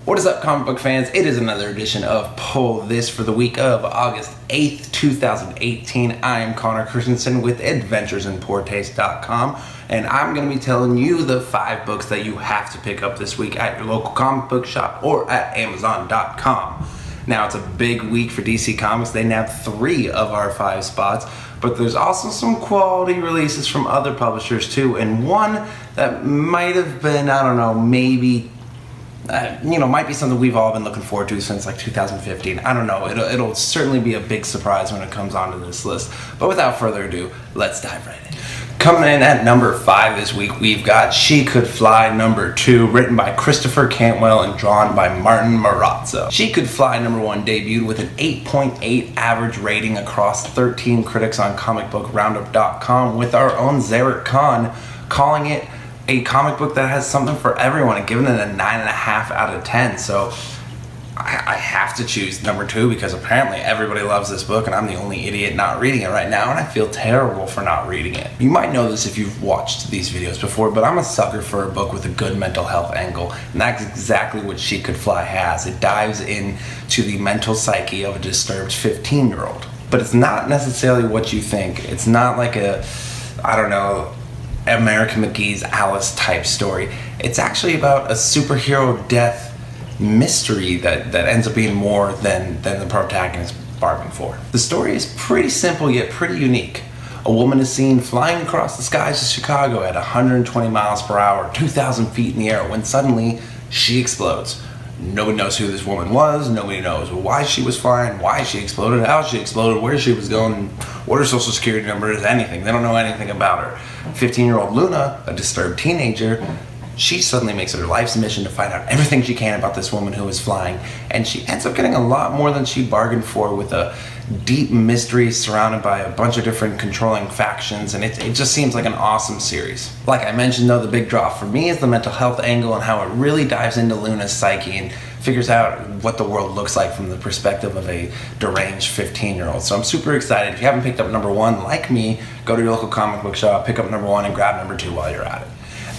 What is up, comic book fans? It is another edition of Pull This for the week of August 8th, 2018. I am Connor Christensen with AdventuresInPoorTaste.com, and I'm going to be telling you the 5 books that you have to pick up this week at your local comic book shop or at Amazon.com. Now, it's a big week for DC Comics. They nabbed 3 of our 5 spots, but there's also some quality releases from other publishers too, and one that might have been, I don't know, maybe might be something we've all been looking forward to since like 2015. I don't know. It'll certainly be a big surprise when it comes onto this list. But without further ado, let's dive right in. Coming in at number 5 this week, we've got She Could Fly number 2, written by Christopher Cantwell and drawn by Martin Marazzo. She Could Fly number 1 debuted with an 8.8 average rating across 13 critics on comicbookroundup.com, with our own Zarek Khan calling it a comic book that has something for everyone and giving it a 9.5 out of 10. So I have to choose number 2 because apparently everybody loves this book and I'm the only idiot not reading it right now, and I feel terrible for not reading it. You might know this if you've watched these videos before, but I'm a sucker for a book with a good mental health angle, and that's exactly what She Could Fly has. It dives into the mental psyche of a disturbed 15-year-old. But it's not necessarily what you think. It's not like American McGee's Alice type story. It's actually about a superhero death mystery that ends up being more than the protagonist bargained for. The story is pretty simple yet pretty unique. A woman is seen flying across the skies of Chicago at 120 miles per hour, 2,000 feet in the air, when suddenly she explodes. Nobody knows who this woman was, nobody knows why she was flying, why she exploded, how she exploded, where she was going, what her social security number is, anything. They don't know anything about her. 15-year-old Luna, a disturbed teenager, she suddenly makes it her life's mission to find out everything she can about this woman who is flying, and she ends up getting a lot more than she bargained for, with a deep mystery surrounded by a bunch of different controlling factions, and it just seems like an awesome series. Like I mentioned though, the big draw for me is the mental health angle and how it really dives into Luna's psyche and figures out what the world looks like from the perspective of a deranged 15-year-old. So I'm super excited. If you haven't picked up number 1, like me, go to your local comic book shop, pick up number 1, and grab number 2 while you're at it.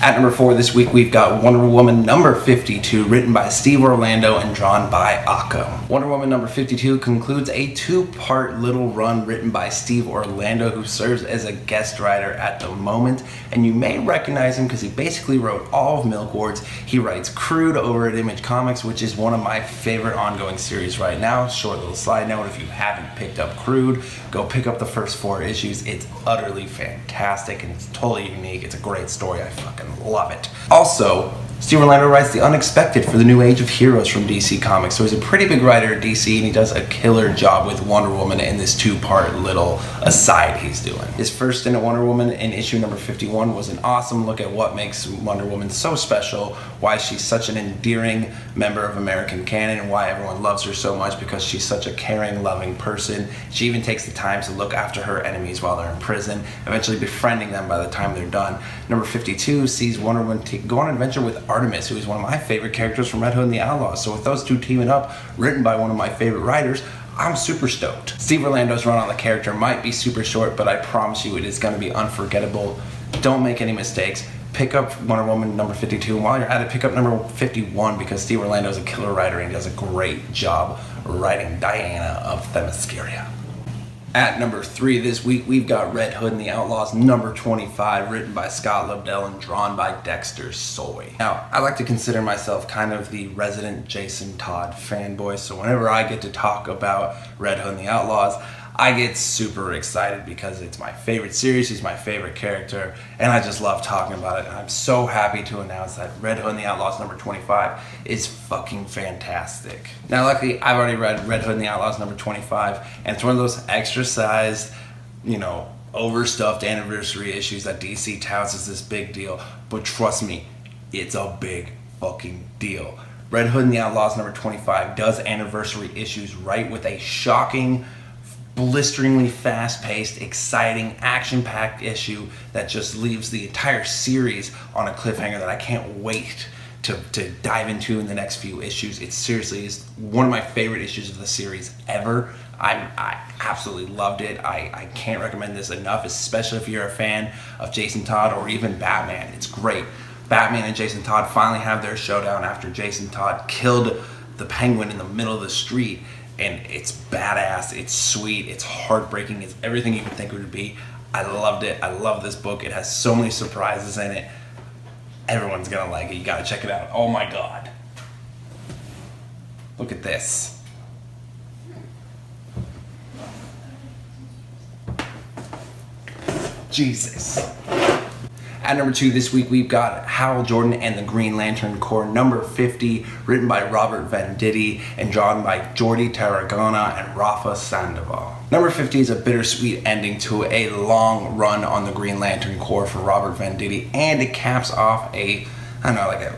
At number 4 this week, we've got Wonder Woman number 52, written by Steve Orlando and drawn by Akko. Wonder Woman number 52 concludes a 2-part little run written by Steve Orlando, who serves as a guest writer at the moment. And you may recognize him because he basically wrote all of Milk Wars. He writes Crude over at Image Comics, which is one of my favorite ongoing series right now. Short little side note, if you haven't picked up Crude, go pick up the first 4 issues. It's utterly fantastic and it's totally unique. It's a great story. I fucking love it. Also, Steve Orlando writes The Unexpected for the New Age of Heroes from DC Comics, so he's a pretty big writer at DC, and he does a killer job with Wonder Woman in this 2-part little aside he's doing. His first stint at Wonder Woman in issue number 51 was an awesome look at what makes Wonder Woman so special, why she's such an endearing member of American canon, and why everyone loves her so much because she's such a caring, loving person. She even takes the time to look after her enemies while they're in prison, eventually befriending them by the time they're done. Number 52 sees Wonder Woman go on an adventure with Artemis, who is one of my favorite characters from Red Hood and the Outlaws. So with those 2 teaming up, written by one of my favorite writers, I'm super stoked. Steve Orlando's run on the character might be super short, but I promise you it is going to be unforgettable. Don't make any mistakes. Pick up Wonder Woman number 52, and while you're at it, pick up number 51 because Steve Orlando's a killer writer and he does a great job writing Diana of Themyscira. At number 3 this week, we've got Red Hood and the Outlaws number 25, written by Scott Lobdell and drawn by Dexter Soy. Now, I like to consider myself kind of the resident Jason Todd fanboy, so whenever I get to talk about Red Hood and the Outlaws, I get super excited because it's my favorite series, he's my favorite character, and I just love talking about it. And I'm so happy to announce that Red Hood and the Outlaws number 25 is fucking fantastic. Now luckily, I've already read Red Hood and the Outlaws number 25, and it's one of those extra-sized, overstuffed anniversary issues that DC touts as this big deal, but trust me, it's a big fucking deal. Red Hood and the Outlaws number 25 does anniversary issues right with a shocking, blisteringly fast-paced, exciting, action-packed issue that just leaves the entire series on a cliffhanger that I can't wait to dive into in the next few issues. It seriously is one of my favorite issues of the series ever. I absolutely loved it. I can't recommend this enough, especially if you're a fan of Jason Todd or even Batman. It's great. Batman and Jason Todd finally have their showdown after Jason Todd killed the Penguin in the middle of the street. And it's badass, it's sweet, it's heartbreaking, it's everything you would think it would be. I loved it. I love this book. It has so many surprises in it. Everyone's gonna like it. You gotta check it out. Oh my god. Look at this. Jesus. At number 2 this week, we've got Hal Jordan and the Green Lantern Corps, number 50, written by Robert Venditti and drawn by Jordi Tarragona and Rafa Sandoval. Number 50 is a bittersweet ending to a long run on the Green Lantern Corps for Robert Venditti, and it caps off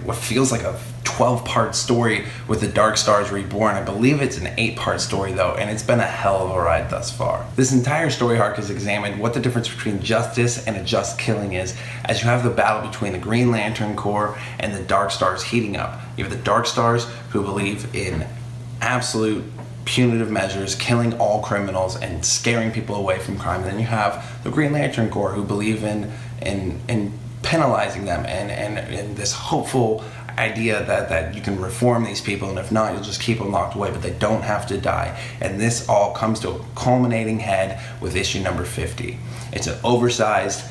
what feels like a 12-part story with the Dark Stars Reborn. I believe it's an 8-part story though, and it's been a hell of a ride thus far. This entire story arc has examined what the difference between justice and a just killing is, as you have the battle between the Green Lantern Corps and the Dark Stars heating up. You have the Dark Stars who believe in absolute punitive measures, killing all criminals and scaring people away from crime. And then you have the Green Lantern Corps who believe in penalizing them and this hopeful idea that you can reform these people, and if not, you'll just keep them locked away, but they don't have to die. And this all comes to a culminating head with issue number 50. It's an oversized,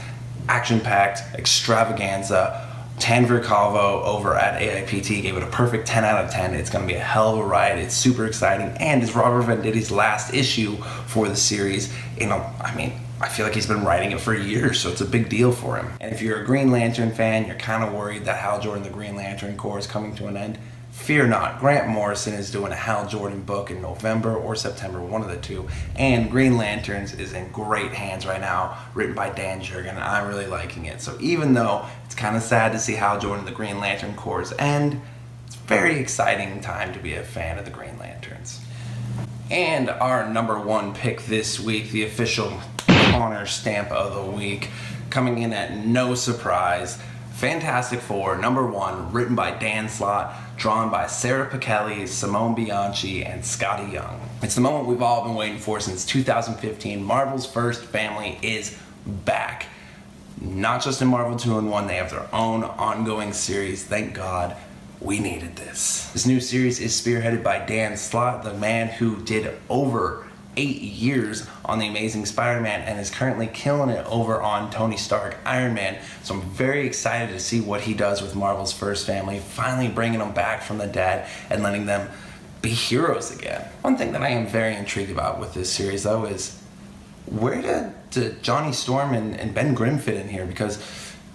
action-packed extravaganza. Tanver Calvo over at AIPT gave it a perfect 10 out of 10. It's going to be a hell of a ride. It's super exciting, and it's Robert Venditti's last issue for the series. I feel like he's been writing it for years, so it's a big deal for him. And if you're a Green Lantern fan, you're kind of worried that Hal Jordan, the Green Lantern Corps, is coming to an end. Fear not. Grant Morrison is doing a Hal Jordan book in November or September, one of the two. And Green Lanterns is in great hands right now, written by Dan Jurgen, and I'm really liking it. So even though it's kind of sad to see Hal Jordan, the Green Lantern Corps' end, it's a very exciting time to be a fan of the Green Lanterns. And our number 1 pick this week, the official honor stamp of the week, coming in at no surprise, Fantastic Four, number 1, written by Dan Slott, drawn by Sarah Pichelli, Simone Bianchi, and Scotty Young. It's the moment we've all been waiting for since 2015. Marvel's first family is back. Not just in Marvel 2-in-1, they have their own ongoing series. Thank God. We needed this. This new series is spearheaded by Dan Slott, the man who did over 8 years on The Amazing Spider-Man and is currently killing it over on Tony Stark Iron Man. So I'm very excited to see what he does with Marvel's first family, finally bringing them back from the dead and letting them be heroes again. One thing that I am very intrigued about with this series though is where did Johnny Storm and Ben Grimm fit in here? Because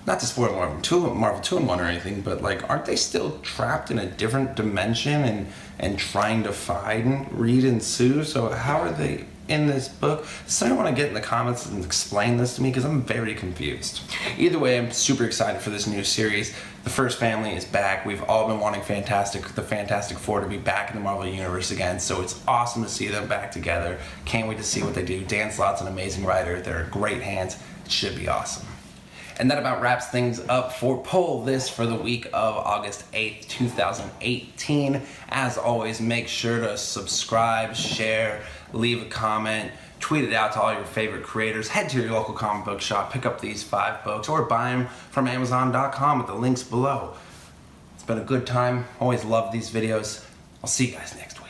not to spoil Marvel 2-in-1 or anything, but aren't they still trapped in a different dimension and trying to find Reed and Sue? So how are they in this book? Does someone want to get in the comments and explain this to me? Because I'm very confused. Either way, I'm super excited for this new series. The first family is back. We've all been wanting the Fantastic Four to be back in the Marvel Universe again, so it's awesome to see them back together. Can't wait to see what they do. Dan Slott's an amazing writer. They're in great hands. It should be awesome. And that about wraps things up for Pull This for the week of August 8th, 2018. As always, make sure to subscribe, share, leave a comment, tweet it out to all your favorite creators. Head to your local comic book shop, pick up these 5 books, or buy them from Amazon.com with the links below. It's been a good time. Always love these videos. I'll see you guys next week.